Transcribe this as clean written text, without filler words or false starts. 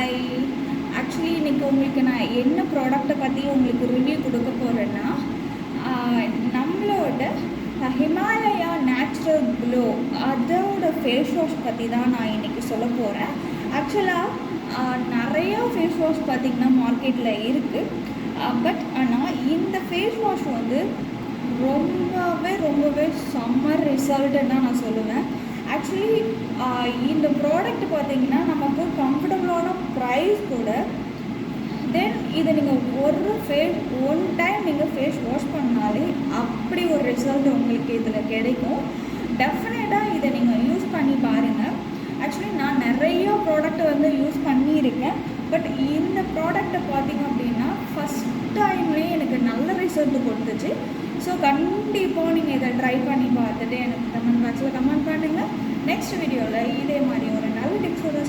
Hi. Actually இன்றைக்கி உங்களுக்கு நான் என்ன ப்ராடக்ட்டை பற்றி உங்களுக்கு ரிவ்யூ கொடுக்க போகிறேன்னா, நம்மளோட ஹிமாலயா நேச்சுரல் க்ளோ அதோட ஃபேஸ் வாஷ் பற்றி தான் நான் இன்றைக்கி சொல்ல போகிறேன். ஆக்சுவலாக நிறையா ஃபேஸ் வாஷ் பார்த்திங்கன்னா மார்க்கெட்டில் இருக்குது. பட் ஆனால் இந்த ஃபேஸ் வாஷ் வந்து ரொம்பவே சம்மர் ரிசல்ட்டுன்னு தான் நான் சொல்லுவேன். ஆக்சுவலி இந்த ப்ராடக்ட் பார்த்திங்கன்னா நமக்கு கம்ஃபர்டபுளான ப்ரைஸ் கூட. தென் இதை நீங்கள் ஒன் டைம் நீங்கள் ஃபேஸ் வாஷ் பண்ணாலே அப்படி ஒரு ரிசல்ட் உங்களுக்கு இதில் கிடைக்கும். டெஃபினட்டாக இதை நீங்கள் யூஸ் பண்ணி பாருங்கள். ஆக்சுவலி நான் நிறைய ப்ராடக்ட் வந்து யூஸ் பண்ணியிருக்கேன். பட் இந்த ப்ராடக்ட்டை பார்த்திங்க அப்படின்னா ஃபஸ்ட் டைம்லேயே எனக்கு நல்ல ரிசல்ட் கொடுத்துச்சு. ஸோ கண்டிப்பாக நீங்கள் இதை ட்ரை பண்ணி பார்த்துட்டு எனக்கு கமெண்ட் பாக்ஸில் கமெண்ட் பண்ணுங்கள். நெக்ஸ்ட் வீடியோவில் இதே மாதிரி ஒரு நல்ல டிப்ஸோட